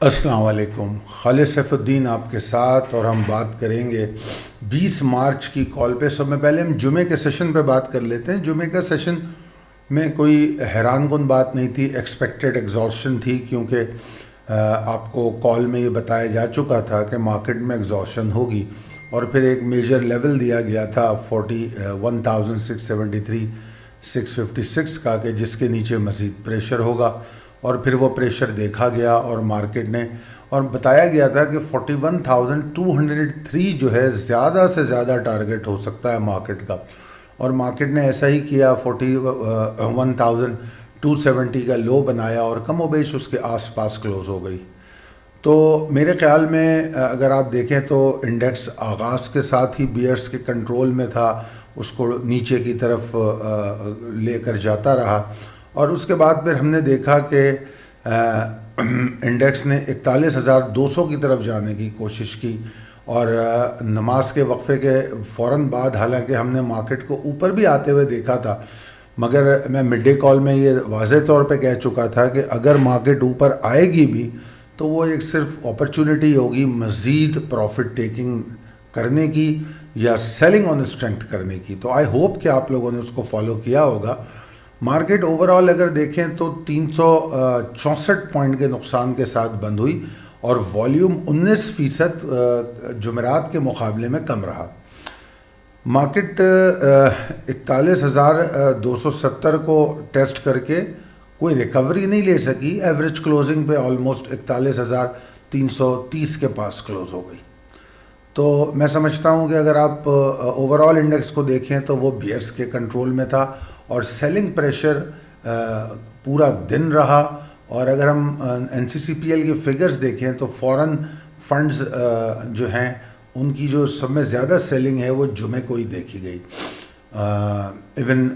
السلام علیکم، خالد سیف الدین آپ کے ساتھ، اور ہم بات کریں گے 20 مارچ کی کال پہ۔ سب میں پہلے ہم جمعے کے سیشن پہ بات کر لیتے ہیں۔ جمعے کا سیشن میں کوئی حیران کن بات نہیں تھی، ایکسپیکٹڈ ایگزاسشن تھی، کیونکہ آپ کو کال میں یہ بتایا جا چکا تھا کہ مارکیٹ میں ایگزاسشن ہوگی، اور پھر ایک میجر لیول دیا گیا تھا 41,673 656 کا، کہ جس کے نیچے مزید پریشر ہوگا، اور پھر وہ پریشر دیکھا گیا اور مارکیٹ نے، اور بتایا گیا تھا کہ 41,203 جو ہے زیادہ سے زیادہ ٹارگٹ ہو سکتا ہے مارکیٹ کا، اور مارکیٹ نے ایسا ہی کیا، 41,270 کا لو بنایا اور کم و بیش اس کے آس پاس کلوز ہو گئی۔ تو میرے خیال میں اگر آپ دیکھیں تو انڈیکس آغاز کے ساتھ ہی بیئرس کے کنٹرول میں تھا، اس کو نیچے کی طرف لے کر جاتا رہا، اور اس کے بعد پھر ہم نے دیکھا کہ انڈیکس نے 41,200 کی طرف جانے کی کوشش کی، اور نماز کے وقفے کے فوراً بعد حالانکہ ہم نے مارکیٹ کو اوپر بھی آتے ہوئے دیکھا تھا، مگر میں مڈ ڈے کال میں یہ واضح طور پہ کہہ چکا تھا کہ اگر مارکیٹ اوپر آئے گی بھی تو وہ ایک صرف اپرچونٹی ہوگی مزید پروفٹ ٹیکنگ کرنے کی یا سیلنگ آن اسٹرینتھ کرنے کی۔ تو آئی ہوپ کہ آپ لوگوں نے اس کو فالو کیا ہوگا۔ مارکیٹ اوور آل اگر دیکھیں تو 364 پوائنٹ کے نقصان کے ساتھ بند ہوئی، اور والیوم 19% جمعرات کے مقابلے میں کم رہا۔ مارکیٹ 41,270 کو ٹیسٹ کر کے کوئی ریکوری نہیں لے سکی، ایوریج کلوزنگ پہ آلموسٹ 41,330 کے پاس کلوز ہو گئی۔ تو میں سمجھتا ہوں کہ اگر آپ اوور آل انڈیکس کو دیکھیں تو وہ بیئرس کے کنٹرول میں تھا، اور سیلنگ پریشر پورا دن رہا، اور اگر ہم NCCPL کے فگرز دیکھیں تو فوراً فنڈز جو ہیں ان کی جو سب میں زیادہ سیلنگ ہے وہ جمعے کو ہی دیکھی گئی۔ ایون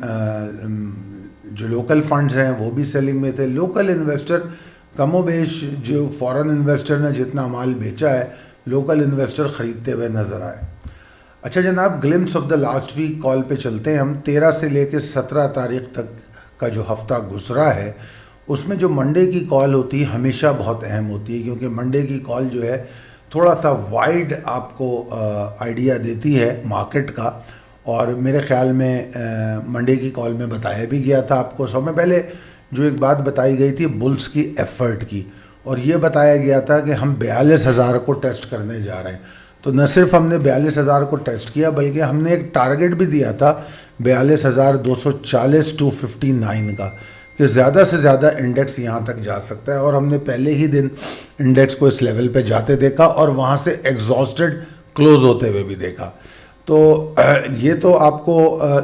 جو لوکل فنڈز ہیں وہ بھی سیلنگ میں تھے۔ لوکل انویسٹر کم و بیش، جو فورن انویسٹر نے جتنا مال بیچا ہے، لوکل انویسٹر خریدتے ہوئے نظر آئے۔ اچھا جناب، glimpse of the last week call پہ چلتے ہیں ہم۔ 13 سے لے کے 17 تاریخ تک کا جو ہفتہ گزرا ہے، اس میں جو منڈے کی کال ہوتی ہے ہمیشہ بہت اہم ہوتی ہے، کیونکہ منڈے کی کال جو ہے تھوڑا سا وائڈ آپ کو آئیڈیا دیتی ہے مارکیٹ کا، اور میرے خیال میں منڈے کی کال میں بتایا بھی گیا تھا آپ کو۔ سب میں پہلے جو ایک بات بتائی گئی تھی بلز کی ایفرٹ کی، اور یہ بتایا گیا تھا کہ ہم 42,000 کو ٹیسٹ کرنے جا رہے ہیں۔ تو نہ صرف ہم نے 42,000 کو ٹیسٹ کیا، بلکہ ہم نے ایک ٹارگٹ بھی دیا تھا 42,240 259 کا، کہ زیادہ سے زیادہ انڈیکس یہاں تک جا سکتا ہے، اور ہم نے پہلے ہی دن انڈیکس کو اس لیول پہ جاتے دیکھا، اور وہاں سے ایگزاسٹڈ کلوز ہوتے ہوئے بھی دیکھا۔ تو یہ تو آپ کو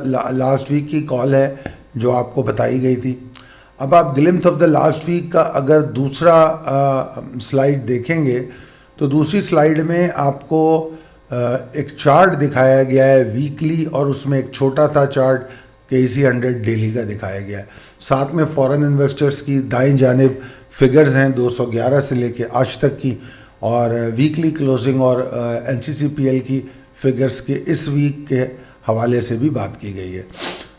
لاسٹ ویک کی کال ہے جو آپ کو بتائی گئی تھی۔ اب آپ glimpse of the last week کا اگر دوسرا سلائیڈ دیکھیں گے تو دوسری سلائیڈ میں آپ کو ایک چارٹ دکھایا گیا ہے ویکلی، اور اس میں ایک چھوٹا تھا چارٹ KC 100 ڈیلی کا دکھایا گیا ہے۔ ساتھ میں فورن انویسٹرز کی دائیں جانب فگرز ہیں 211 سے لے کے آج تک کی، اور ویکلی کلوزنگ اور NCCPL کی فگرز کے اس ویک کے حوالے سے بھی بات کی گئی ہے۔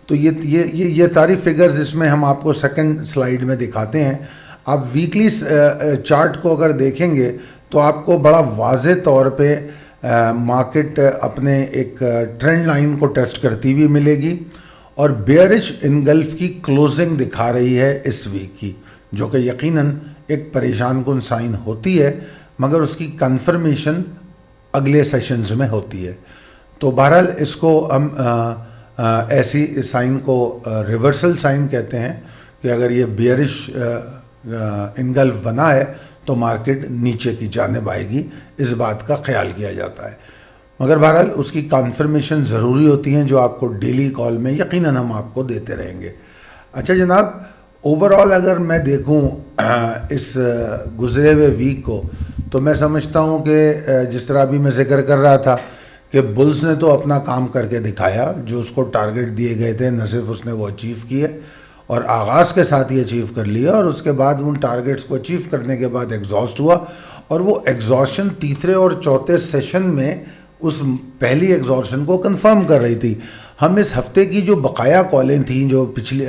تو یہ ساری فگرز اس میں ہم آپ کو سیکنڈ سلائیڈ میں دکھاتے ہیں۔ آپ ویکلی چارٹ کو اگر دیکھیں گے تو آپ کو بڑا واضح طور پہ مارکیٹ اپنے ایک ٹرینڈ لائن کو ٹیسٹ کرتی ہوئی ملے گی، اور بیئرش انگلف کی کلوزنگ دکھا رہی ہے اس ویک کی، جو کہ یقیناً ایک پریشان کن سائن ہوتی ہے، مگر اس کی کنفرمیشن اگلے سیشنز میں ہوتی ہے۔ تو بہرحال اس کو ہم ایسی سائن کو ریورسل سائن کہتے ہیں، کہ اگر یہ بیئرش انگلف بنا ہے تو مارکیٹ نیچے کی جانب آئے گی، اس بات کا خیال کیا جاتا ہے، مگر بہرحال اس کی کنفرمیشن ضروری ہوتی ہیں، جو آپ کو ڈیلی کال میں یقیناً ہم آپ کو دیتے رہیں گے۔ اچھا جناب، اوور آل اگر میں دیکھوں اس گزرے ہوئے ویک کو، تو میں سمجھتا ہوں کہ جس طرح ابھی میں ذکر کر رہا تھا کہ بلز نے تو اپنا کام کر کے دکھایا، جو اس کو ٹارگٹ دیے گئے تھے نہ صرف اس نے وہ اچیو کیے، اور آغاز کے ساتھ ہی اچیو کر لیا، اور اس کے بعد ان ٹارگٹس کو اچیو کرنے کے بعد ایگزاسٹ ہوا، اور وہ ایگزاسشن تیسرے اور چوتھے سیشن میں اس پہلی ایگزاسشن کو کنفرم کر رہی تھی۔ ہم اس ہفتے کی جو بقایا کالیں تھیں جو پچھلی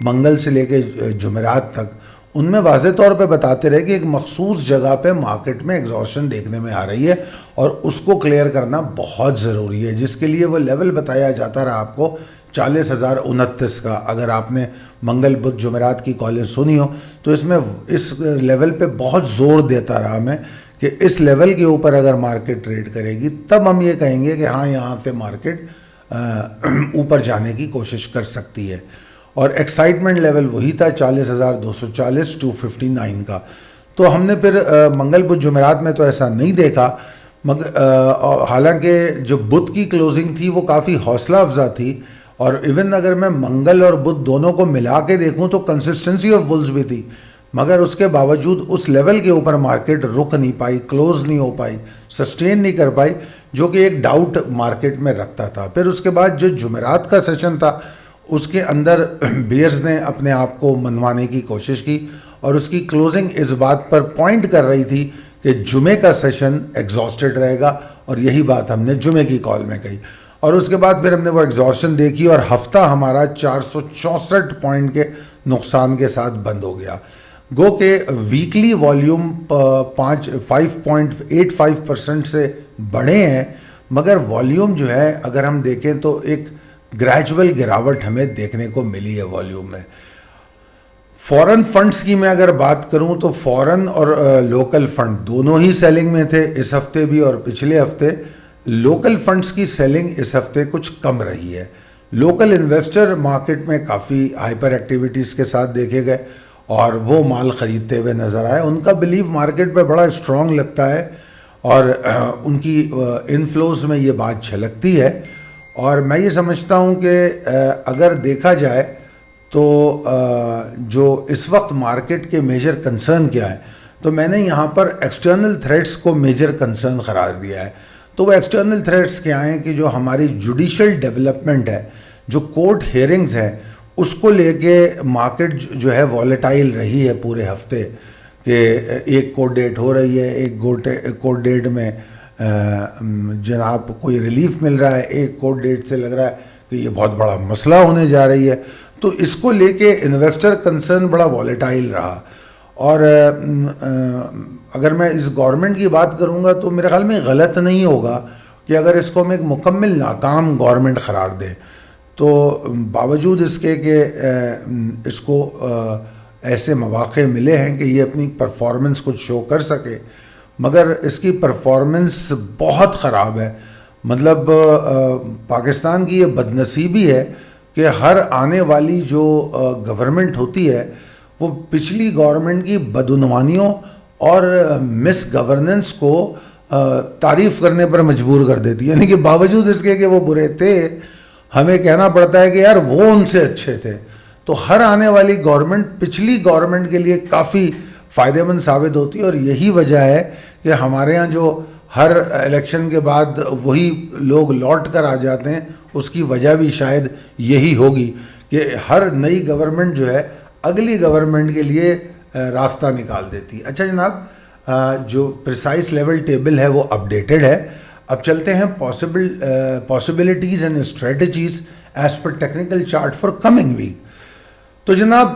منگل سے لے کے جمعرات تک، ان میں واضح طور پہ بتاتے رہے کہ ایک مخصوص جگہ پہ مارکیٹ میں ایگزاسشن دیکھنے میں آ رہی ہے اور اس کو کلیئر کرنا بہت ضروری ہے، جس کے لیے وہ لیول بتایا جاتا رہا آپ کو 40,029 کا. اگر آپ نے منگل بدھ جمعرات کی کالیں سنی ہو تو اس میں اس لیول پہ بہت زور دیتا رہا میں کہ اس لیول کے اوپر اگر مارکیٹ ٹریڈ کرے گی تب ہم یہ کہیں گے کہ ہاں یہاں سے مارکیٹ اوپر جانے کی کوشش کر سکتی ہے. اور ایکسائٹمنٹ لیول وہی تھا 40,240 259 کا. تو ہم نے پھر منگل بدھ جمعرات میں تو ایسا نہیں دیکھا، مگر حالانکہ جو بدھ کی کلوزنگ تھی وہ کافی حوصلہ افزا تھی، اور ایون اگر میں منگل اور بدھ دونوں کو ملا کے دیکھوں تو کنسسٹنسی آف بلز بھی تھی، مگر اس کے باوجود اس لیول کے اوپر مارکیٹ رک نہیں پائی، کلوز نہیں ہو پائی، سسٹین نہیں کر پائی، جو کہ ایک ڈاؤٹ مارکیٹ میں رکھتا تھا. پھر اس کے بعد جو جمعرات کا سیشن تھا اس کے اندر بیئرز نے اپنے آپ کو منوانے کی کوشش کی، اور اس کی کلوزنگ اس بات پر پوائنٹ کر رہی تھی کہ جمعے کا سیشن ایگزاسٹڈ رہے گا، اور یہی بات ہم نے جمعے کی کال میں کہی. اور اس کے بعد پھر ہم نے وہ ایگزاسشن دیکھی اور ہفتہ ہمارا 464 پوائنٹ کے نقصان کے ساتھ بند ہو گیا. گو کہ ویکلی والیوم 5.85% سے بڑھے ہیں، مگر والیوم جو ہے اگر ہم دیکھیں تو ایک گریجول گراوٹ ہمیں دیکھنے کو ملی ہے والیوم میں. فورن فنڈز کی میں اگر بات کروں تو فورن اور لوکل فنڈ دونوں ہی سیلنگ میں تھے اس ہفتے بھی اور پچھلے ہفتے. لوکل فنڈز کی سیلنگ اس ہفتے کچھ کم رہی ہے. لوکل انویسٹر مارکیٹ میں کافی ہائپر ایکٹیویٹیز کے ساتھ دیکھے گئے اور وہ مال خریدتے ہوئے نظر آئے. ان کا بلیو مارکیٹ پہ بڑا اسٹرانگ لگتا ہے اور ان کی انفلوز میں یہ بات جھلکتی ہے. اور میں یہ سمجھتا ہوں کہ اگر دیکھا جائے تو جو اس وقت مارکیٹ کے میجر کنسرن کیا ہے، تو میں نے یہاں پر ایکسٹرنل تھریٹس کو میجر کنسرن قرار دیا ہے. تو وہ ایکسٹرنل تھریٹس کیا ہیں کہ جو ہماری جوڈیشل ڈیولپمنٹ ہے، جو کورٹ ہیئرنگز ہیں، اس کو لے کے مارکیٹ جو ہے والیٹائل رہی ہے پورے ہفتے، کہ ایک کورٹ ڈیٹ ہو رہی ہے، ایک کورٹ ڈیٹ میں جناب کوئی ریلیف مل رہا ہے، ایک کورٹ ڈیٹ سے لگ رہا ہے کہ یہ بہت بڑا مسئلہ ہونے جا رہی ہے. تو اس کو لے کے انویسٹر کنسرن بڑا والیٹائل رہا. اور اگر میں اس گورنمنٹ کی بات کروں گا تو میرے خیال میں غلط نہیں ہوگا کہ اگر اس کو ہم ایک مکمل ناکام گورنمنٹ قرار دیں، تو باوجود اس کے کہ اس کو ایسے مواقع ملے ہیں کہ یہ اپنی پرفارمنس کچھ شو کر سکے، مگر اس کی پرفارمنس بہت خراب ہے. مطلب پاکستان کی یہ بدنصیبی ہے کہ ہر آنے والی جو گورنمنٹ ہوتی ہے وہ پچھلی گورنمنٹ کی بدعنوانیوں اور مس گورننس کو تعریف کرنے پر مجبور کر دیتی ہے. یعنی کہ باوجود اس کے کہ وہ برے تھے، ہمیں کہنا پڑتا ہے کہ یار وہ ان سے اچھے تھے. تو ہر آنے والی گورنمنٹ پچھلی گورنمنٹ کے لیے کافی فائدہ مند ثابت ہوتی ہے، اور یہی وجہ ہے کہ ہمارے ہاں جو ہر الیکشن کے بعد وہی لوگ لوٹ کر آ جاتے ہیں. اس کی وجہ بھی شاید یہی ہوگی کہ ہر نئی گورنمنٹ جو ہے اگلی گورنمنٹ کے لیے راستہ نکال دیتی. اچھا جناب، جو پریسائز لیول ٹیبل ہے وہ اپڈیٹڈ ہے. اب چلتے ہیں possibilities and strategies as per technical chart for coming week. تو جناب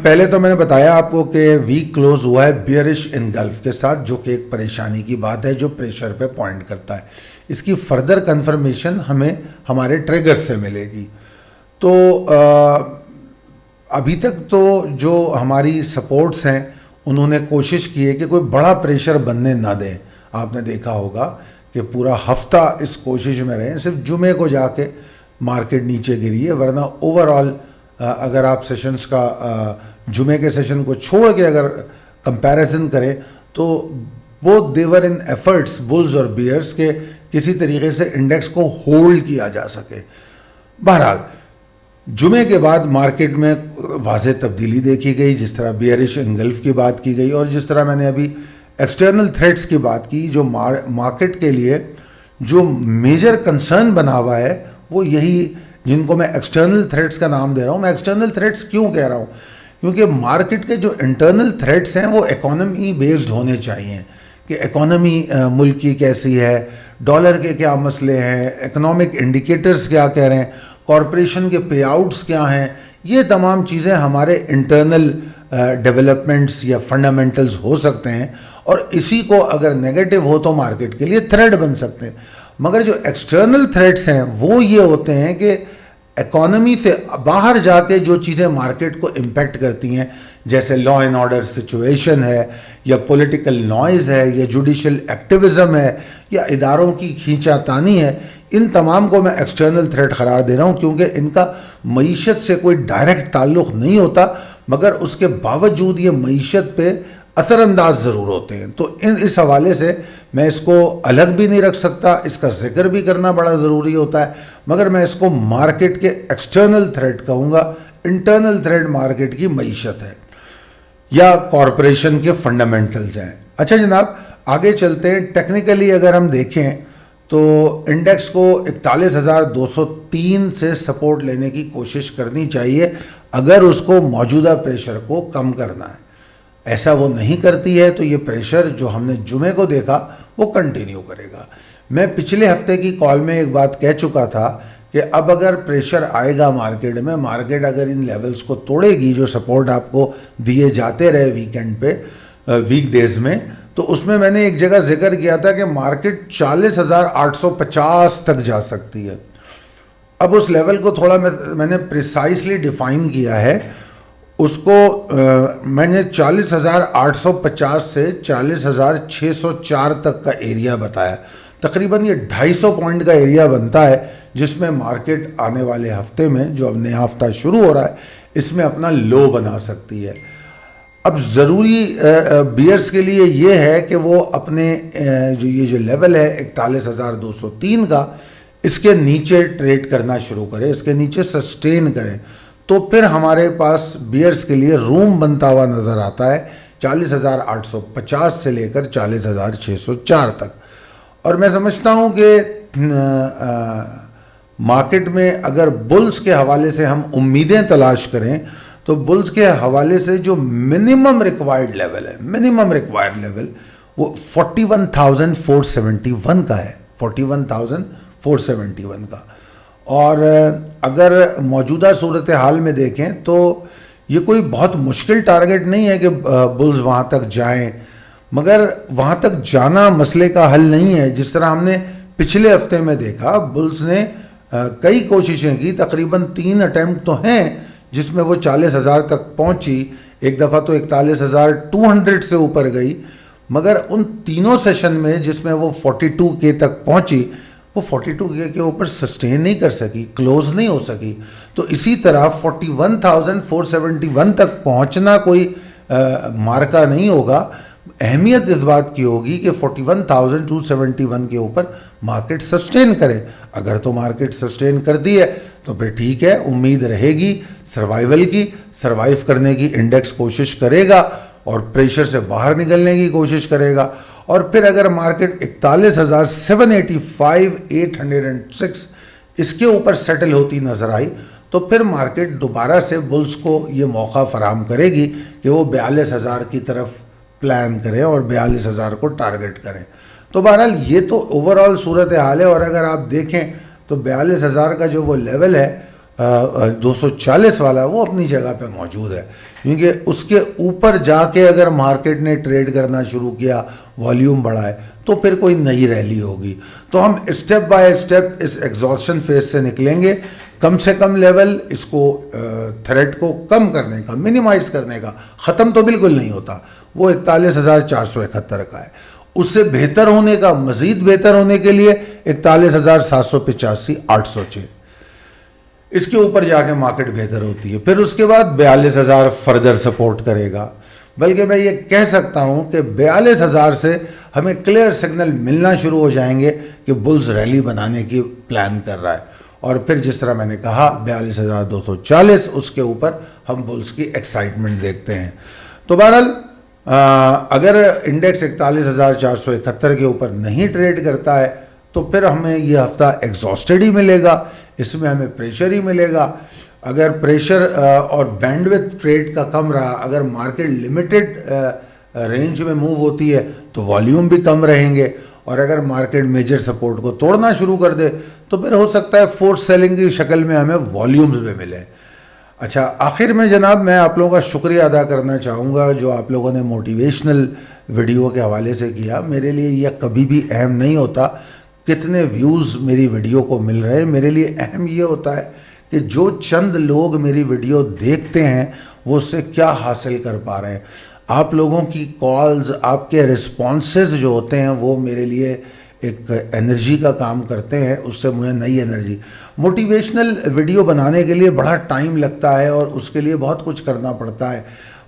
پہلے تو میں نے بتایا آپ کو کہ ویک کلوز ہوا ہے بیئرش انگلف کے ساتھ، جو کہ ایک پریشانی کی بات ہے جو پریشر پہ پوائنٹ کرتا ہے. اس کی فردر کنفرمیشن ہمیں ہمارے ٹریگر سے ملے گی. تو ابھی تک تو جو ہماری سپورٹس ہیں انہوں نے کوشش کی ہے کہ کوئی بڑا پریشر بننے نہ دیں. آپ نے دیکھا ہوگا کہ پورا ہفتہ اس کوشش میں رہے، صرف جمعے کو جا کے مارکیٹ نیچے گری ہے، ورنہ اوور آل اگر آپ سیشنز کا جمعے کے سیشن کو چھوڑ کے اگر کمپیریزن کریں تو بوتھ دیور ان ایفرٹس بلز اور بیئرس کے کسی طریقے سے انڈیکس کو ہولڈ کیا جا سکے. بہرحال جمعے کے بعد مارکیٹ میں واضح تبدیلی دیکھی گئی، جس طرح بیئرش انگلف کی بات کی گئی اور جس طرح میں نے ابھی ایکسٹرنل تھریٹس کی بات کی. جو مارکیٹ کے لیے جو میجر کنسرن بنا ہوا ہے وہ یہی، جن کو میں ایکسٹرنل تھریٹس کا نام دے رہا ہوں. میں ایکسٹرنل تھریٹس کیوں کہہ رہا ہوں؟ کیونکہ مارکیٹ کے جو انٹرنل تھریٹس ہیں وہ اکانومی بیسڈ ہونے چاہیے، کہ اکانومی ملک کی کیسی ہے، ڈالر کے کیا مسئلے ہیں، اکنامک انڈیکیٹرز کیا کہہ رہے ہیں، کارپوریشن کے پے آؤٹس کیا ہیں. یہ تمام چیزیں ہمارے انٹرنل ڈیولپمنٹس یا فنڈامنٹلز ہو سکتے ہیں، اور اسی کو اگر نیگیٹو ہو تو مارکیٹ کے لیے تھریٹ بن سکتے ہیں. مگر جو ایکسٹرنل تھریٹس ہیں وہ یہ ہوتے ہیں کہ اکانومی سے باہر جا کے جو چیزیں مارکیٹ کو امپیکٹ کرتی ہیں، جیسے لا اینڈ آرڈر سچویشن ہے، یا پولیٹیکل نوائز ہے، یا جوڈیشل ایکٹیوزم ہے، یا اداروں کی کھینچا تانی ہے، ان تمام کو میں ایکسٹرنل تھریٹ قرار دے رہا ہوں، کیونکہ ان کا معیشت سے کوئی ڈائریکٹ تعلق نہیں ہوتا، مگر اس کے باوجود یہ معیشت پہ اثر انداز ضرور ہوتے ہیں. تو اس حوالے سے میں اس کو الگ بھی نہیں رکھ سکتا، اس کا ذکر بھی کرنا بڑا ضروری ہوتا ہے، مگر میں اس کو مارکیٹ کے ایکسٹرنل تھریٹ کہوں گا. انٹرنل تھریٹ مارکیٹ کی معیشت ہے یا کارپوریشن کے فنڈامنٹلز ہیں. اچھا جناب، آگے چلتے ہیں. ٹیکنیکلی اگر ہم دیکھیں تو انڈیکس کو 41,203 سے سپورٹ لینے کی کوشش کرنی چاہیے اگر اس کو موجودہ پریشر کو کم کرنا ہے. ایسا وہ نہیں کرتی ہے تو یہ پریشر جو ہم نے جمعے کو دیکھا وہ کنٹینیو کرے گا. میں پچھلے ہفتے کی کال میں ایک بات کہہ چکا تھا کہ اب اگر پریشر آئے گا مارکیٹ میں، مارکیٹ اگر ان لیولز کو توڑے گی جو سپورٹ آپ کو دیے جاتے رہے ویکینڈ پہ، ویک ڈیز میں، تو اس میں نے ایک جگہ ذکر کیا تھا کہ مارکیٹ 40,850 تک جا سکتی ہے. اب اس لیول کو تھوڑا میں نے پریسائسلی ڈیفائن کیا ہے. اس کو میں نے 40,850 سے 40,604 تک کا ایریا بتایا. تقریباً یہ 250 پوائنٹ کا ایریا بنتا ہے جس میں مارکیٹ آنے والے ہفتے میں، جو اب نیا ہفتہ شروع ہو رہا ہے، اس میں اپنا لو بنا سکتی ہے. اب ضروری بیئرز کے لیے یہ ہے کہ وہ اپنے جو لیول ہے 41,203 کا، اس کے نیچے ٹریڈ کرنا شروع کرے، اس کے نیچے سسٹین کرے، تو پھر ہمارے پاس بیئرز کے لیے روم بنتا ہوا نظر آتا ہے 40,850 سے لے کر 40,604 تک. اور میں سمجھتا ہوں کہ مارکیٹ میں اگر بلز کے حوالے سے ہم امیدیں تلاش کریں تو بلز کے حوالے سے جو منیمم ریکوائرڈ لیول ہے، منیمم ریکوائرڈ لیول وہ 41,471 کا ہے، 41,471 کا. اور اگر موجودہ صورتحال میں دیکھیں تو یہ کوئی بہت مشکل ٹارگٹ نہیں ہے کہ بلز وہاں تک جائیں، مگر وہاں تک جانا مسئلے کا حل نہیں ہے. جس طرح ہم نے پچھلے ہفتے میں دیکھا، بلز نے کئی کوششیں کی، تقریباً 3 اٹیمپٹ تو ہیں جس میں وہ 40,000 تک پہنچی. ایک دفعہ تو 41,200 سے اوپر گئی، مگر ان تینوں سیشن میں جس میں وہ 42K تک پہنچی، وہ 42K کے اوپر سسٹین نہیں کر سکی، کلوز نہیں ہو سکی. تو اسی طرح 41,471 تک پہنچنا کوئی مارکا نہیں ہوگا. اہمیت اس بات کی ہوگی کہ 41,271 کے اوپر مارکیٹ سسٹین کرے. اگر تو مارکیٹ سسٹین کر دی ہے تو پھر ٹھیک ہے، امید رہے گی سروائیول کی، سروائیو کرنے کی انڈیکس کوشش کرے گا اور پریشر سے باہر نکلنے کی کوشش کرے گا. اور پھر اگر مارکیٹ 41,785,806 اس کے اوپر سیٹل ہوتی نظر آئی تو پھر مارکیٹ دوبارہ سے بلز کو یہ موقع فراہم کرے گی کہ وہ 42,000 کی طرف پلان کریں اور 42,000 کو ٹارگٹ کریں. تو بہرحال یہ تو اوورآل صورتحال ہے. اور اگر آپ دیکھیں تو 42,000 کا جو وہ لیول ہے 240 والا، وہ اپنی جگہ پہ موجود ہے، کیونکہ اس کے اوپر جا کے اگر مارکیٹ نے ٹریڈ کرنا شروع کیا، والیوم بڑھائے، تو پھر کوئی نئی ریلی ہوگی. تو ہم اسٹیپ بائی اسٹیپ اس ایگزاسشن فیز سے نکلیں گے. کم سے کم لیول اس کو تھریٹ کو کم کرنے کا، منیمائز کرنے کا، ختم تو بالکل نہیں ہوتا، وہ 41,471 کا ہے. اس سے بہتر ہونے کا، مزید بہتر ہونے کے لیے 41,785 806، اس کے اوپر جا کے مارکیٹ بہتر ہوتی ہے. پھر اس کے بعد 42,000 فردر سپورٹ کرے گا. بلکہ میں یہ کہہ سکتا ہوں کہ 42,000 سے ہمیں کلیئر سگنل ملنا شروع ہو جائیں گے کہ بلز ریلی بنانے کی پلان کر رہا ہے. اور پھر جس طرح میں نے کہا 42,240 اس کے اوپر ہم بلز کی ایکسائٹمنٹ دیکھتے ہیں. تو بہرحال اگر انڈیکس 41,471 کے اوپر نہیں ٹریڈ کرتا ہے تو پھر ہمیں یہ ہفتہ ایگزاسٹڈ ہی ملے گا، اس میں ہمیں پریشر ہی ملے گا. اگر پریشر اور بینڈ وتھ ٹریڈ کا کم رہا، اگر مارکیٹ لمیٹڈ رینج میں موو ہوتی ہے تو والیوم بھی کم رہیں گے. اور اگر مارکیٹ میجر سپورٹ کو توڑنا شروع کر دے تو پھر ہو سکتا ہے فورس سیلنگ کی شکل میں ہمیں والیومز بھی ملے. اچھا، آخر میں جناب میں آپ لوگوں کا شکریہ ادا کرنا چاہوں گا جو آپ لوگوں نے موٹیویشنل ویڈیو کے حوالے سے کیا. میرے لیے یہ کبھی بھی اہم نہیں ہوتا کتنے ویوز میری ویڈیو کو مل رہے ہیں. میرے لیے اہم یہ ہوتا ہے کہ جو چند لوگ میری ویڈیو دیکھتے ہیں وہ اس سے کیا حاصل کر پا رہے ہیں. آپ لوگوں کی کالز، آپ کے رسپانسز جو ہوتے ہیں وہ میرے لیے ایک انرجی کا کام کرتے ہیں. اس سے مجھے نئی انرجی. موٹیویشنل ویڈیو بنانے کے لیے بڑا ٹائم لگتا ہے اور اس کے لیے بہت کچھ کرنا پڑتا ہے.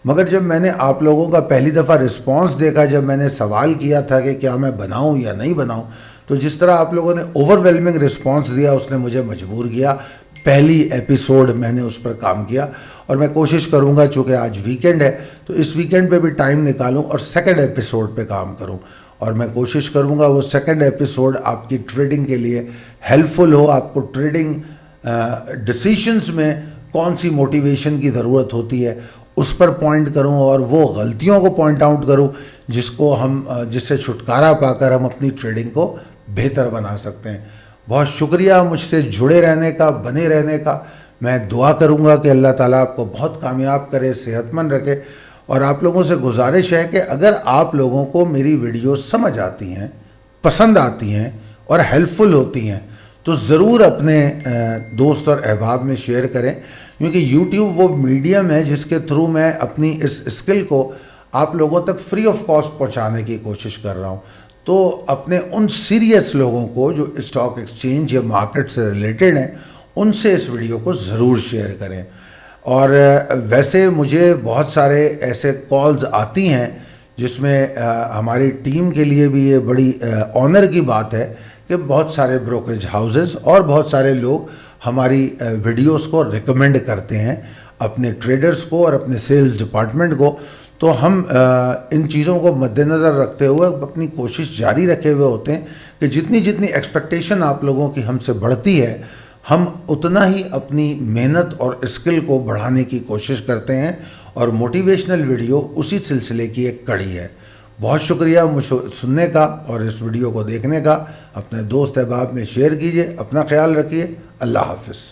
مگر جب میں نے آپ لوگوں کا پہلی دفعہ رسپانس دیکھا، جب میں نے سوال کیا تھا کہ کیا میں بناؤں یا نہیں بناؤں، تو جس طرح آپ لوگوں نے اوور ویلمنگ رسپانس دیا اس نے مجھے مجبور کیا. پہلی ایپیسوڈ میں نے اس پر کام کیا اور میں کوشش کروں گا، چونکہ آج ویکینڈ ہے تو اس ویکینڈ پہ بھی ٹائم نکالوں اور سیکنڈ ایپیسوڈ پہ کام کروں. اور میں کوشش کروں گا وہ سیکنڈ ایپیسوڈ آپ کی ٹریڈنگ کے لیے ہیلپ فل ہو. آپ کو ٹریڈنگ ڈیسیشنز میں کون سی موٹیویشن کی ضرورت ہوتی ہے اس پر پوائنٹ کروں اور وہ غلطیوں کو پوائنٹ آؤٹ کروں جس سے چھٹکارا پا کر ہم اپنی ٹریڈنگ کو بہتر بنا سکتے ہیں. بہت شکریہ مجھ سے جڑے رہنے کا، بنے رہنے کا. میں دعا کروں گا کہ اللہ تعالیٰ آپ کو بہت کامیاب کرے، صحت مند رکھے. اور آپ لوگوں سے گزارش ہے کہ اگر آپ لوگوں کو میری ویڈیو سمجھ آتی ہیں، پسند آتی ہیں اور ہیلپ فل ہوتی ہیں تو ضرور اپنے دوست اور احباب میں شیئر کریں، کیونکہ یوٹیوب وہ میڈیم ہے جس کے تھرو میں اپنی اس اسکل کو آپ لوگوں تک فری آف کاسٹ پہنچانے کی کوشش کر رہا ہوں. تو اپنے ان سیریس لوگوں کو جو اسٹاک ایکسچینج یا مارکیٹ سے ریلیٹڈ ہیں ان سے اس ویڈیو کو ضرور شیئر کریں. اور ویسے مجھے بہت سارے ایسے کالز آتی ہیں جس میں ہماری ٹیم کے لیے بھی یہ بڑی آنر کی بات ہے کہ بہت سارے بروکریج ہاؤسز اور بہت سارے لوگ ہماری ویڈیوز کو ریکمینڈ کرتے ہیں اپنے ٹریڈرز کو اور اپنے سیلز ڈپارٹمنٹ کو. تو ہم ان چیزوں کو مد نظر رکھتے ہوئے اپنی کوشش جاری رکھے ہوئے ہوتے ہیں کہ جتنی ایکسپیکٹیشن آپ لوگوں کی ہم سے بڑھتی ہے ہم اتنا ہی اپنی محنت اور اسکل کو بڑھانے کی کوشش کرتے ہیں. اور موٹیویشنل ویڈیو اسی سلسلے کی ایک کڑی ہے. بہت شکریہ مجھے سننے کا اور اس ویڈیو کو دیکھنے کا. اپنے دوست احباب میں شیئر کیجئے. اپنا خیال رکھیے. اللہ حافظ.